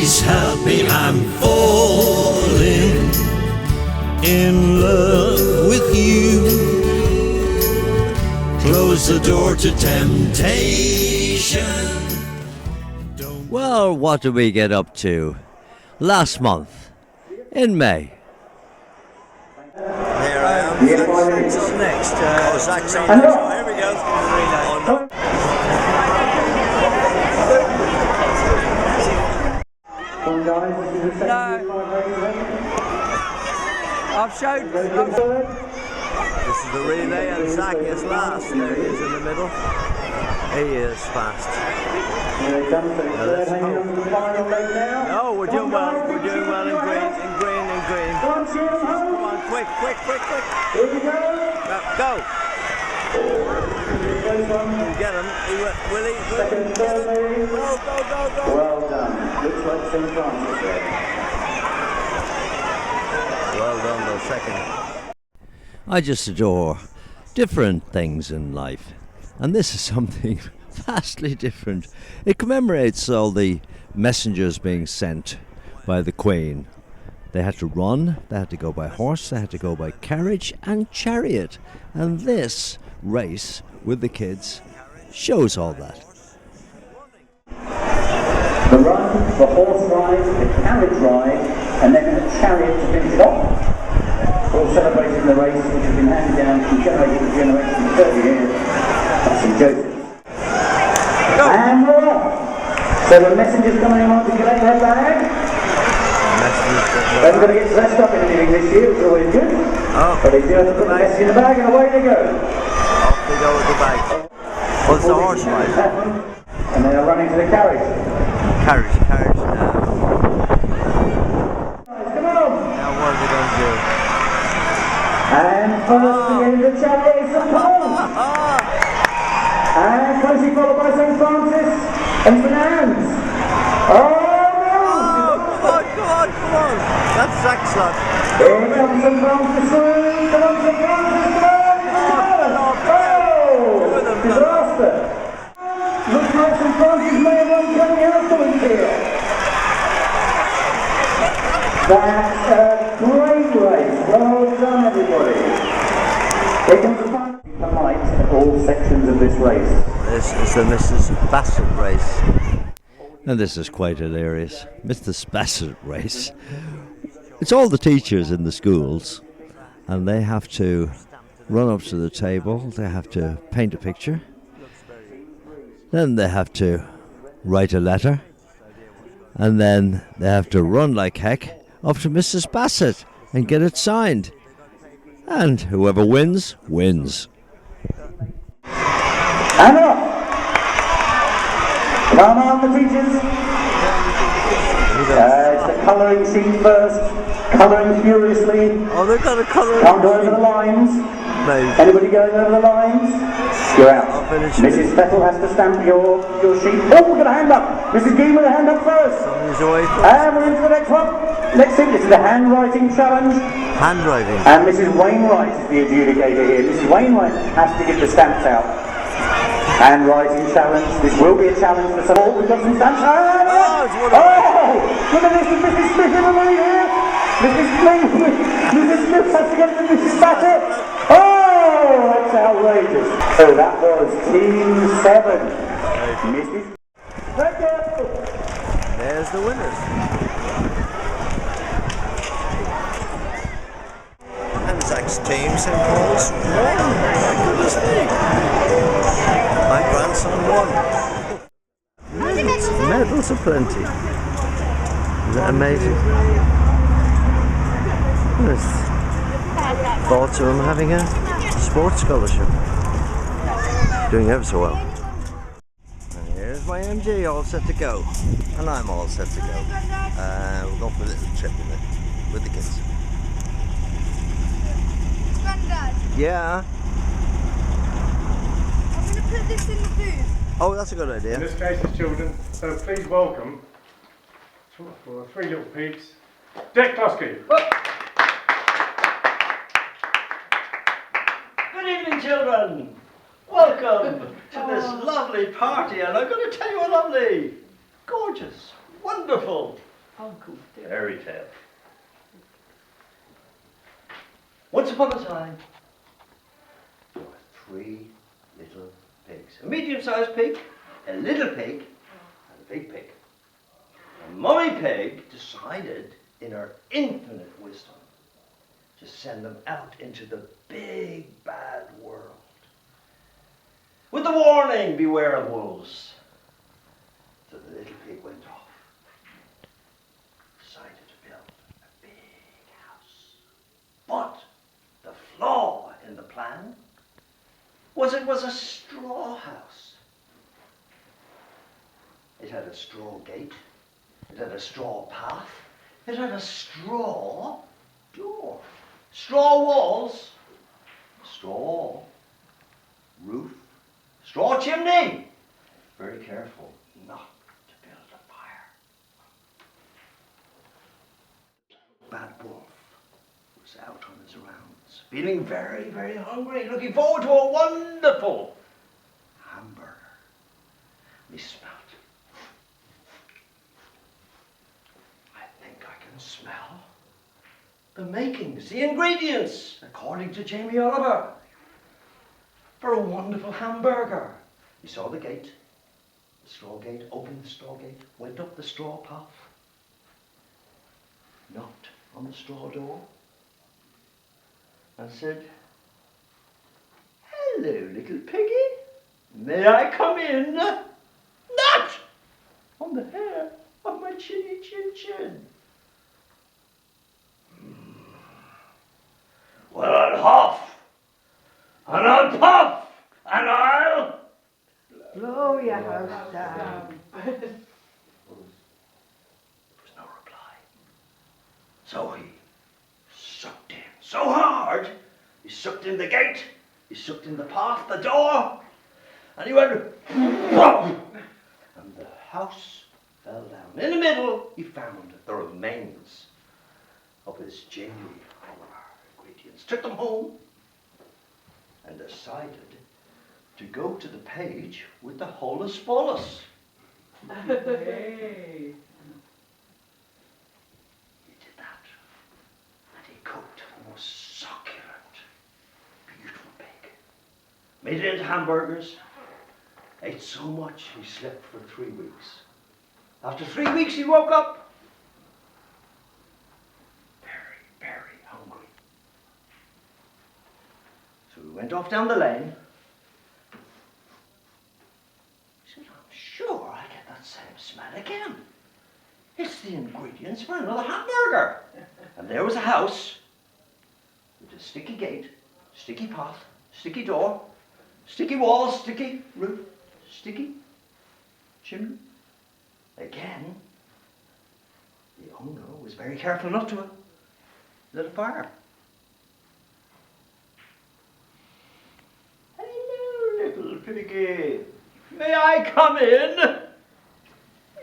Please help me, I'm falling in love with you. Close the door to temptation. Well, what did we get up to last month in May? Here I am. What's next? Zach's on next. Oh, here we go. Oh, No. I've showed. this is the relay and Zach is last. There he is in the middle. He is fast. Let's hope. No, we're doing well. We're doing well in green, in green, in green. Come on, quick, quick, quick, quick. Here we go. Go. You get him. Will he? Second, third, Go. well done. Looks like St. Francis there. Well done, though, second. I just adore different things in life, and this is something vastly different. It commemorates all the messengers being sent by the Queen. They had to run, they had to go by horse, they had to go by carriage and chariot, and this race with the kids shows all that. The run, the horse ride, the carriage ride, and then a chariot to finish it off. All celebrating the race which has been handed down from generation to generation for 30 years. That's St. Joseph's. And we're off. So the messengers coming on to collect their bag. They're not going to get dressed up in anything this year, which is always good. Oh, but they do have to put the message in the bag and away they go. Off they go with the bag. Well, it's the horse ride. And they are running to the carriage. Carriage now. Come on! Now what are they going to do? And first to get into the chariot is St. Paul's. And closely followed by St. Francis and St. Anne's. Come on. That's Zach's lot. Here comes St. Francis through. Come on, St. Francis through. Oh! Disaster. Looks like St. Francis may have won coming afterwards here. That's a great race. Well done, everybody. Here comes the final light at all sections of this race. This is the Mrs. Bassett race. And this is quite hilarious. Mr. Bassett race. It's all the teachers in the schools, and they have to run up to the table, they have to paint a picture, then they have to write a letter, and then they have to run like heck up to Mrs. Bassett and get it signed. And whoever wins, wins. And off! Come on, the teachers! It's the colouring sheet first. Colouring furiously. Oh, they've got a colouring. Can't go over the lines. No. Anybody going over the lines? You're out. Mrs. Fettle has to stamp your sheet. Oh, we've got a hand up. Mrs. Gee with a hand up first. Somebody's away first. And we're into the next one. Next thing, this is the handwriting challenge. Handwriting. And Mrs. Wainwright is the adjudicator here. Mrs. Wainwright has to get the stamps out. Handwriting challenge. This will be a challenge for some. Oh, we've got some stamps. Oh, look at this. Is Mrs. Smith in the way here? Mrs. Smith has to get it to Mrs. Bassett. Oh, that's outrageous. So that was Team 7. Mrs. Thank you. There's the winners. And Zach's team, St. Paul's, won. My goodness me. My grandson won. Medals aplenty. Isn't that amazing? Thoughts of him having a sports scholarship. Doing ever so well. And here's my MG all set to go. And I'm all set to go. We're going for a little trip with the kids. Granddad? Yeah? I'm going to put this in the booth. Oh, that's a good idea. In this case, it's children, so please welcome for Three Little Pigs, Dec Good evening, children. Welcome to this lovely party, and I'm going to tell you a lovely, gorgeous, wonderful, Uncle Dick. Fairy tale. Once upon a time, there were 3 little pigs. A medium-sized pig, a little pig, and a big pig. And Mummy Pig decided, in her infinite wisdom, to send them out into the big, bad world. With the warning, beware of wolves. So the little pig went off, decided to build a big house. But the flaw in the plan was it was a straw house. It had a straw gate, it had a straw path, it had a straw door, straw walls, straw roof, straw chimney. Very careful not to build a fire. Bad wolf was out on his rounds, feeling very, very hungry, looking forward to a wonderful hamburger. He smelled. I think I can smell the makings, the ingredients, according to Jamie Oliver, for a wonderful hamburger. He saw the gate, the straw gate, opened the straw gate, went up the straw path, knocked on the straw door, and said, "Hello, little piggy. May I come in?" Not on the hair of my chinny chin chin. Well, I'll huff, and I'll puff, and I'll Blow your house down. There was no reply. So he sucked in so hard, he sucked in the gate, he sucked in the path, the door, and he went, whoa, and the house fell down. In the middle, he found the remains of his Jamie Oliver ingredients, took them home, and decided to go to the page with the holus bolus. Hey. He did that, and he cooked the most succulent, beautiful pig. Made it into hamburgers, ate so much he slept for 3 weeks. After 3 weeks he woke up very, very hungry. So he went off down the lane. He said, "I'm sure I get that same smell again. It's the ingredients for another hamburger." And there was a house with a sticky gate, sticky path, sticky door, sticky walls, sticky roof, sticky chimney. Again, the owner was very careful not to lit a fire. "Hello, little piggy. May I come in?"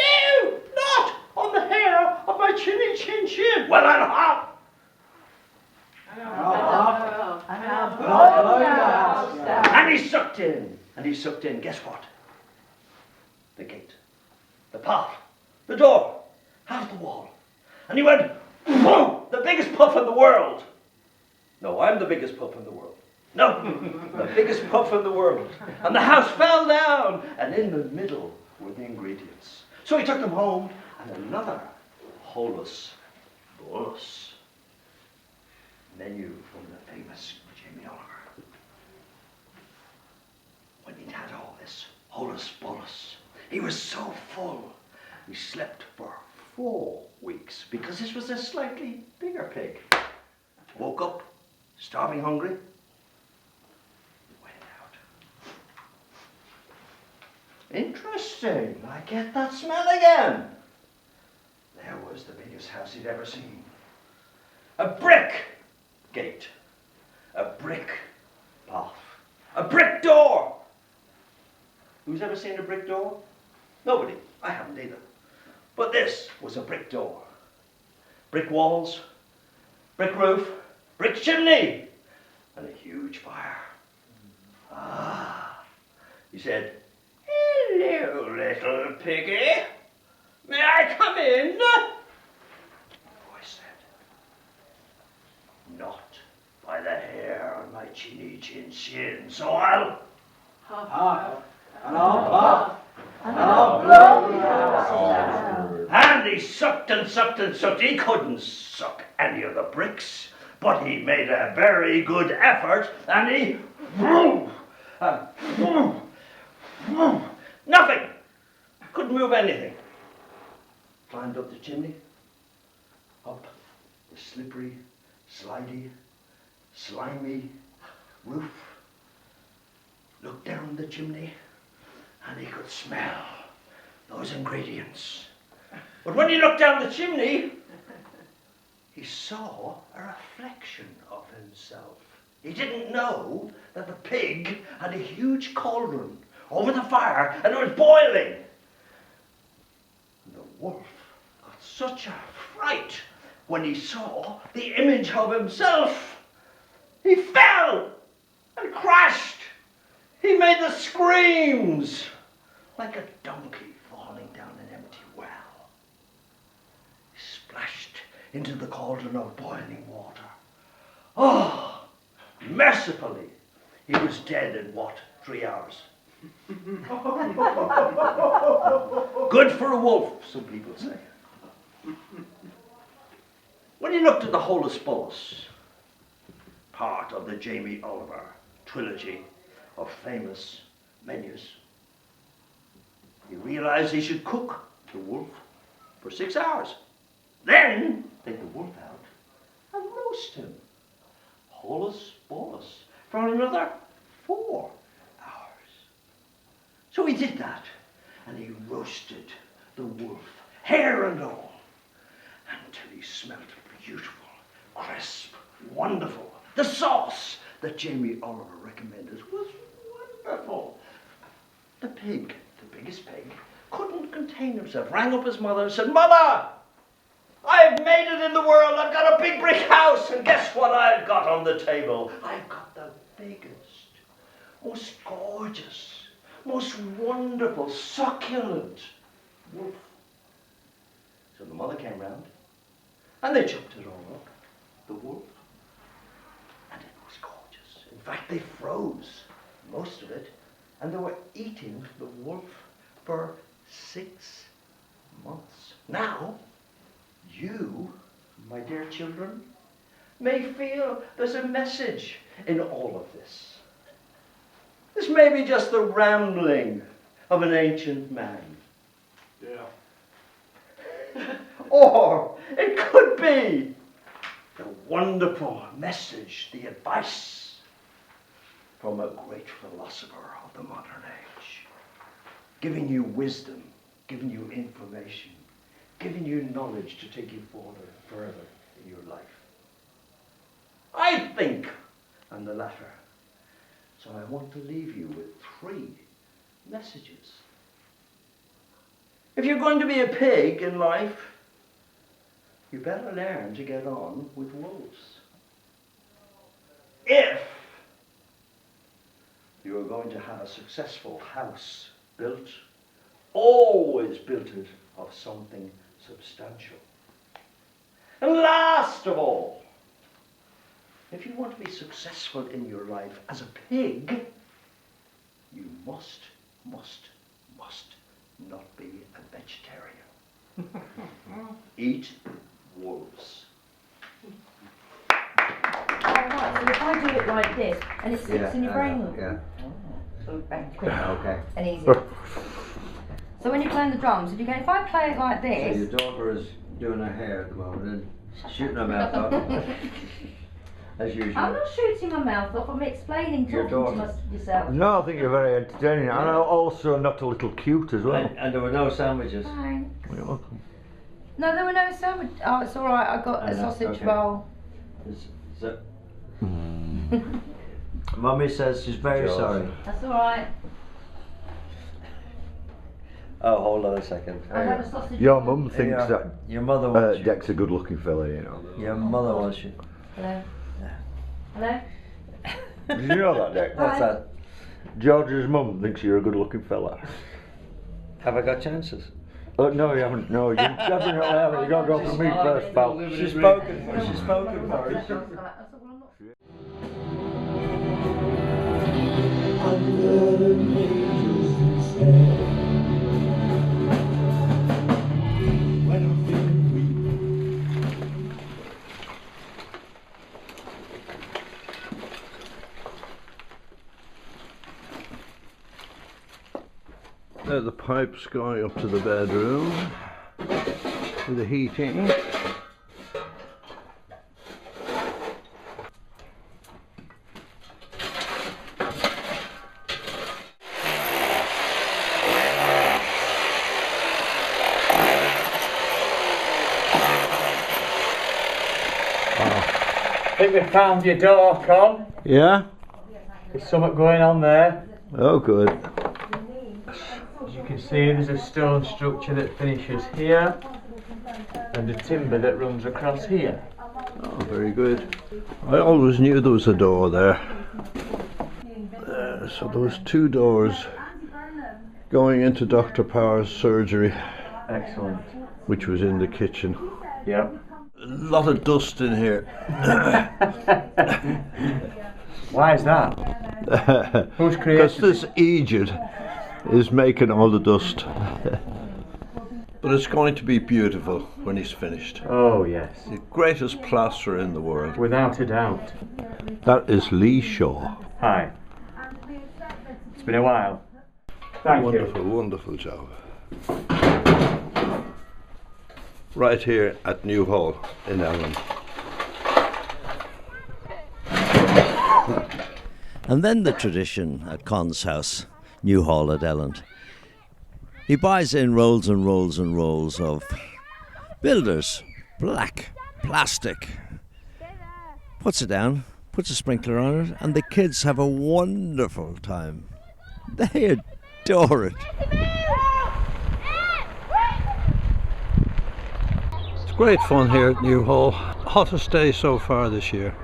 "No, not on the hair of my chinny chin chin." "Well, I'll hop." And he sucked in, and he sucked in, guess what? The gate, the path, the door, half the wall. And he went, whoa, the biggest puff in the world. No, I'm the biggest puff in the world. No, the biggest puff in the world. And the house fell down, and in the middle were the ingredients. So he took them home, and another holus bolus menu from the famous Jamie Oliver. When he'd had all this holus bolus, he was so full, he slept for 4 weeks, because this was a slightly bigger pig. Woke up, starving hungry, went out. Interesting, I get that smell again. There was the biggest house he'd ever seen. A brick gate, a brick path, a brick door. Who's ever seen a brick door? Nobody. I haven't either. But this was a brick door. Brick walls, brick roof, brick chimney, and a huge fire. Ah, he said, "Hello, little piggy. May I come in?" my chinny chin chin, so I'll Half. And I'll And he sucked and sucked and sucked. He couldn't suck any of the bricks, but he made a very good effort, and he nothing. Couldn't move anything. Climbed up the chimney, up the slippery, slidey, slimy roof. Looked down the chimney, and he could smell those ingredients. But when he looked down the chimney, he saw a reflection of himself. He didn't know that the pig had a huge cauldron over the fire, and it was boiling. And the wolf got such a fright when he saw the image of himself. He fell and crashed. He made the screams like a donkey falling down an empty well. He splashed into the cauldron of boiling water. Oh, mercifully, he was dead in what, 3 hours? Good for a wolf, some people say. When he looked at the Holus Bolus, part of the Jamie Oliver trilogy of famous menus, he realized he should cook the wolf for 6 hours. Then take the wolf out and roast him, Holus Bolus, for another 4 hours. So he did that, and he roasted the wolf, hair and all, until he smelled beautiful, crisp, wonderful. The sauce that Jamie Oliver recommended was wonderful. The pig, the biggest pig, couldn't contain himself, rang up his mother and said, "Mother, I've made it in the world. I've got a big brick house, and guess what I've got on the table? I've got the biggest, most gorgeous, most wonderful, succulent wolf." So the mother came round, and they chopped it all up, the wolf, and it was gorgeous. In fact, they froze most of it, and they were eating the wolf for 6 months. Now, you, my dear children, may feel there's a message in all of this. This may be just the rambling of an ancient man. Yeah. Or it could be the wonderful message, the advice from a great philosopher of the modern age, giving you wisdom, giving you information, giving you knowledge to take you further in your life. I think I'm the latter. So I want to leave you with 3 messages. If you're going to be a pig in life, you better learn to get on with wolves. If you are going to have a successful house built, always build it of something substantial. And last of all, if you want to be successful in your life as a pig, you must not be a vegetarian. Eat wolves. Alright, so if I do it like this, and it sits in your brain. Yeah. So quick Okay. and easy. So when you're playing the drums, if I play it like So this. your daughter is doing her hair at the moment and shooting her mouth off. As usual. I'm not shooting my mouth off, I'm explaining, Your talking to daughter. yourself. No, I think you're very entertaining, and also not a little cute as well. And there were no sandwiches. Thanks. You're welcome. No, there were no sandwich. Oh, it's alright, I got a sausage okay. roll. Is that... Mummy says she's very sorry. That's alright. Oh, hold on a second. I had a sausage Your roll. mum thinks that Your mother wants you. Dec's a good-looking fella, you know. Your mother wants you. Hello? Hello? Did you know that, Dec? What's that? George's mum thinks you're a good-looking fella. Have I got chances? No, you haven't. No, you definitely haven't. You got to go for me first, pal. She's spoken for it. She's spoken for it. That's all I'm not. There are the pipes going up to the bedroom with the heating. I think we found your door, Con. Yeah? There's something going on there. Oh, good. As you can see, there's a stone structure that finishes here and a timber that runs across here. Oh, very good. I always knew there was a door there. So there was 2 doors going into Dr. Power's surgery. Excellent. Which was in the kitchen. Yep. A lot of dust in here. Why is that? Who's created Because this Egypt is making all the dust. But it's going to be beautiful when he's finished. Oh yes. The greatest plasterer in the world. Without a doubt. That is Lee Shaw. Hi. It's been a while. Thank Wonderful, you. wonderful job. Right here at New Hall in Ellen. And then the tradition at Con's house, New Hall at Elland. He buys in rolls and rolls and rolls of builders, black, plastic, puts it down, puts a sprinkler on it, and the kids have a wonderful time. They adore it. It's great fun here at New Hall. Hottest day so far this year.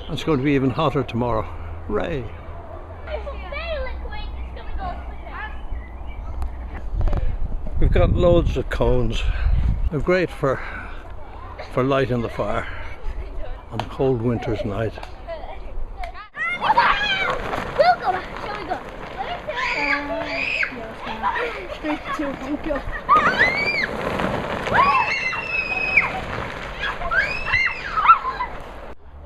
It's going to be even hotter tomorrow. Hooray! We've got loads of cones. They're great for lighting the fire on a cold winter's night. We'll go back. Shall we go? 3, 2, 1, go.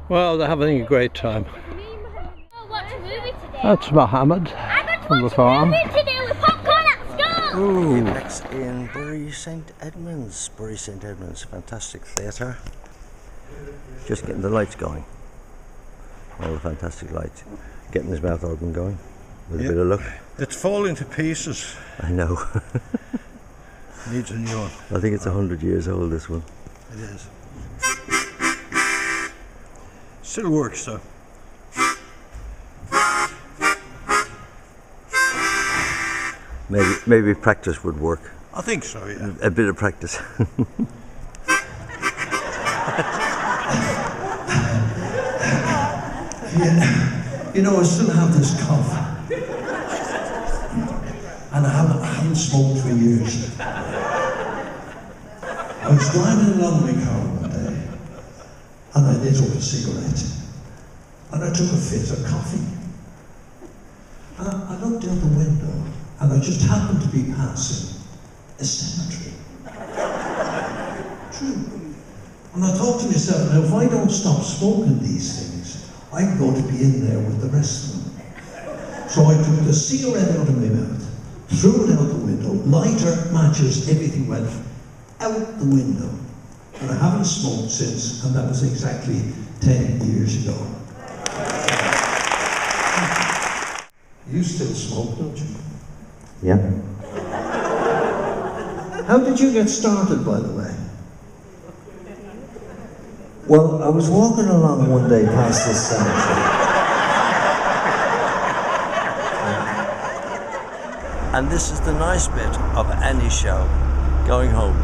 Well, they're having a great time. Watch a movie today. That's Mohammed from the farm. Ooh. Apex in Bury St Edmunds. Bury St Edmunds, fantastic theatre. Just getting the lights going. All the fantastic lights. Getting his mouth organ going with a bit of luck. It's falling to pieces. I know. Needs a new one. I think it's 100 years old, this one. It is. Still works though. Maybe practice would work. I think so, yeah. A bit of practice. Yeah. You know, I still have this cough. And I haven't smoked for years. I was driving along my car one day, and I lit up a cigarette. And I took a fit of coffee. And I looked out the window, and I just happened to be passing a cemetery. True. And I thought to myself, now if I don't stop smoking these things, I'm going to be in there with the rest of them. So I took the cigarette out of my mouth, threw it out the window, lighter, matches, everything went out the window. And I haven't smoked since, and that was exactly 10 years ago. You still smoke, don't you? Yeah. How did you get started, by the way? Well, I was walking along one day past this cemetery. And this is the nice bit of any show, going home.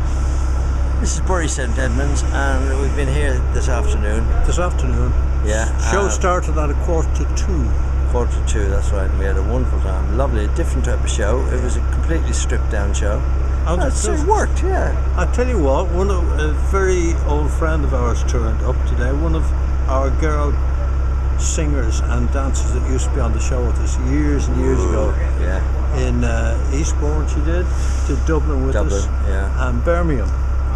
This is Bury St Edmunds, and we've been here this afternoon. This afternoon? Yeah. Show started at 1:45. 1:45, that's right, and we had a wonderful time. Lovely, different type of show. It was a completely stripped down show. And it worked, yeah. I tell you what, a very old friend of ours turned up today. One of our girl singers and dancers that used to be on the show with us years and years ago. Yeah. In Eastbourne she did Dublin with us. Yeah. And Birmingham.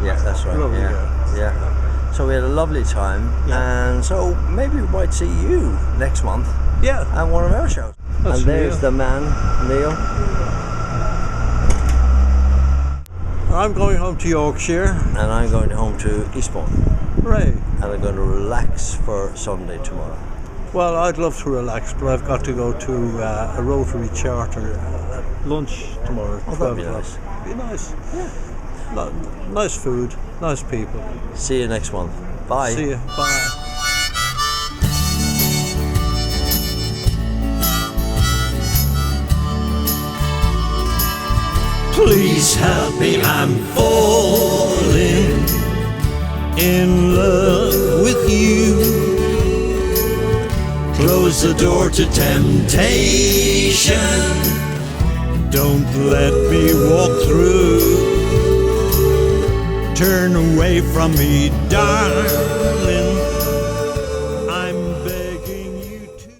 Yeah, that's right. Lovely girl. Yeah. So we had a lovely time, and so maybe we might see you next month. Yeah. At one of our shows. That's and there's Neil. the man, Neil. I'm going home to Yorkshire. And I'm going home to Eastbourne. Right. And I'm going to relax for Sunday tomorrow. Well, I'd love to relax, but I've got to go to a Rotary Charter lunch tomorrow. Oh, that'd be 12 o'clock. nice. Be nice. Yeah. Nice food, nice people. See you next month. Bye. See you. Bye. Please help me, I'm falling in love with you. Close the door to temptation. Don't let me walk through. Turn away from me, darling.